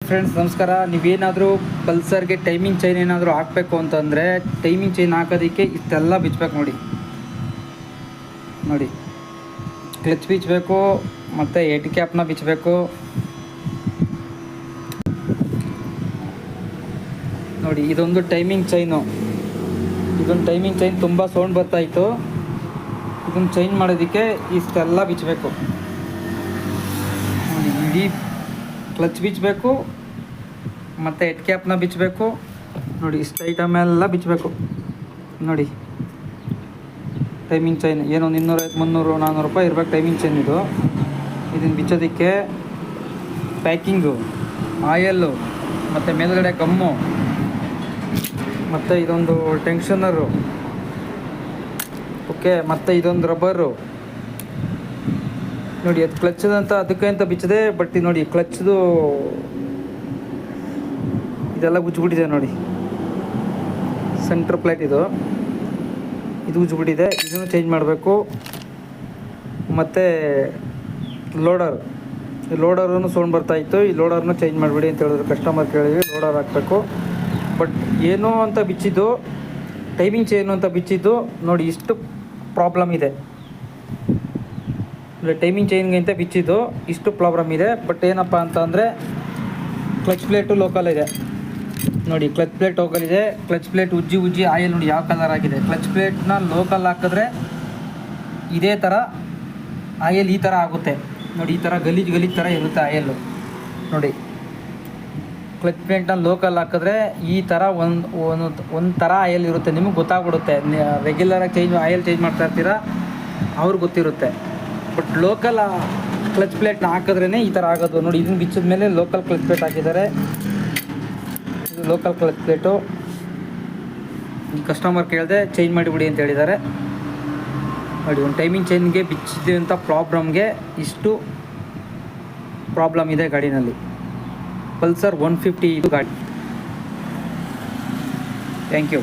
Friends ನಮಸ್ಕಾರ. ನೀವೇನಾದರೂ ಪಲ್ಸರ್ಗೆ timing chain ಏನಾದರೂ ಹಾಕಬೇಕು ಅಂತಂದರೆ ಟೈಮಿಂಗ್ ಚೈನ್ ಹಾಕೋದಕ್ಕೆ ಇಷ್ಟೆಲ್ಲ ಬಿಚ್ಚಬೇಕು. ನೋಡಿ ಕ್ಲಚ್ ಬಿಚ್ಚಬೇಕು ಮತ್ತು ಹೆಡ್ ಕ್ಯಾಪ್ನ ಬಿಚ್ಚಬೇಕು. ನೋಡಿ ಇದೊಂದು ಟೈಮಿಂಗ್ ಚೈನು. ಇದೊಂದು ಟೈಮಿಂಗ್ ಚೈನ್ ತುಂಬ ಸೌಂಡ್ ಬರ್ತಾಯಿತ್ತು. ಇದನ್ನು ಚೈನ್ ಮಾಡೋದಕ್ಕೆ ಇಷ್ಟೆಲ್ಲ ಬಿಚ್ಚಬೇಕು. ನೋಡಿ ಇಡೀ ಕ್ಲಚ್ ಬಿಚ್ಚಬೇಕು ಮತ್ತು ಹೆಡ್ ಕ್ಯಾಪ್ನ ಬಿಚ್ಚಬೇಕು. ನೋಡಿ ಇಷ್ಟು ಐಟಮ್ ಎಲ್ಲ ಬಿಚ್ಚಬೇಕು. ನೋಡಿ ಟೈಮಿಂಗ್ ಚೈನ್ ಏನೋ 250, 300, 400 ರೂಪಾಯಿ ಇರಬೇಕು ಟೈಮಿಂಗ್ ಚೈನ್ ಇದು. ಇದನ್ನು ಬಿಚ್ಚೋದಕ್ಕೆ ಪ್ಯಾಕಿಂಗು, ಆಯಲ್ಲು ಮತ್ತು ಮೇಲ್ಗಡೆ ಗಮ್ಮು ಮತ್ತು ಇದೊಂದು ಟೆನ್ಷನರು, ಓಕೆ, ಮತ್ತು ಇದೊಂದು ರಬ್ಬರು. ನೋಡಿ ಅದು ಕ್ಲಚ್ದಂತ ಅದಕ್ಕೆ ಅಂತ ಬಿಚ್ಚಿದೆ. ಬಟ್ ನೋಡಿ ಕ್ಲಚ್ದು ಇದೆಲ್ಲ ಉಜ್ಜಿಬಿಟ್ಟಿದೆ. ನೋಡಿ ಸೆಂಟ್ರ್ ಪ್ಲೇಟ್ ಇದು ಉಜ್ಜಿಬಿಟ್ಟಿದೆ. ಇದನ್ನು ಚೇಂಜ್ ಮಾಡಬೇಕು. ಮತ್ತು ಲೋಡರೂ ಸೌಂಡ್ ಬರ್ತಾಯಿತ್ತು. ಈ ಲೋಡರ್ನ ಚೇಂಜ್ ಮಾಡಿಬಿಡಿ ಅಂತ ಹೇಳಿದ್ರು. ಕಸ್ಟಮರ್ ಕೇಳಿದ್ವಿ, ಲೋಡರ್ ಹಾಕಬೇಕು. ಬಟ್ ಏನೋ ಅಂತ ಬಿಚ್ಚಿದ್ದು, ಟೈಮಿಂಗ್ ಚೈನು ಅಂತ ಬಿಚ್ಚಿದ್ದು. ನೋಡಿ ಇಷ್ಟು ಪ್ರಾಬ್ಲಮ್ ಇದೆ. ಟೈಮಿಂಗ್ ಚೈನ್ಗೆ ಅಂತ ಬಿಚ್ಚಿದ್ದು ಇಷ್ಟು ಪ್ರಾಬ್ಲಮ್ ಇದೆ. ಬಟ್ ಏನಪ್ಪ ಅಂತ ಅಂದರೆ ಕ್ಲಚ್ ಪ್ಲೇಟು ಲೋಕಲ್ ಇದೆ. ನೋಡಿ ಕ್ಲಚ್ ಪ್ಲೇಟ್ ಲೋಕಲ್ ಇದೆ. ಕ್ಲಚ್ ಪ್ಲೇಟ್ ಉಜ್ಜಿ ಆಯಿಲ್ ನೋಡಿ ಯಾವ ಕಲರ್ ಆಗಿದೆ. ಕ್ಲಚ್ ಪ್ಲೇಟ್ನ ಲೋಕಲ್ ಹಾಕಿದ್ರೆ ಇದೇ ಥರ ಆಯಿಲ್ ಈ ಥರ ಆಗುತ್ತೆ. ನೋಡಿ ಈ ಥರ ಗಲೀಜು ಥರ ಇರುತ್ತೆ ಆಯಿಲ್ಲು. ನೋಡಿ ಕ್ಲಚ್ ಪ್ಲೇಟ್ನ ಲೋಕಲ್ ಹಾಕಿದ್ರೆ ಈ ಥರ ಒಂದು ಥರ ಆಯಿಲ್ ಇರುತ್ತೆ. ನಿಮಗೆ ಗೊತ್ತಾಗ್ಬಿಡುತ್ತೆ. ರೆಗ್ಯುಲರಾಗಿ ಆಯಿಲ್ ಚೇಂಜ್ ಮಾಡ್ತಾ ಇರ್ತೀರ, ಅವ್ರಿಗೆ ಗೊತ್ತಿರುತ್ತೆ. ಬಟ್ ಲೋಕಲ್ ಕ್ಲಚ್ ಪ್ಲೇಟ್ನ ಹಾಕಿದ್ರೇ ಈ ಥರ ಆಗೋದು. ನೋಡಿ ಇದನ್ನು ಬಿಚ್ಚಿದ ಮೇಲೆ ಲೋಕಲ್ ಕ್ಲಚ್ ಪ್ಲೇಟ್ ಹಾಕಿದ್ದಾರೆ. ಇದು ಲೋಕಲ್ ಕ್ಲಚ್ ಪ್ಲೇಟು. ಕಸ್ಟಮರ್ ಕೇಳಿದೆ ಚೇಂಜ್ ಮಾಡಿಬಿಡಿ ಅಂತ ಹೇಳಿದ್ದಾರೆ. ನೋಡಿ ಒಂದು ಟೈಮಿಂಗ್ ಚೈನ್ಗೆ ಬಿಚ್ಚಿದಂಥ ಪ್ರಾಬ್ಲಮ್ಗೆ ಇಷ್ಟು ಪ್ರಾಬ್ಲಮ್ ಇದೆ ಗಾಡಿನಲ್ಲಿ. ಪಲ್ಸರ್ 150 ಇದು ಗಾಡಿ. Thank you.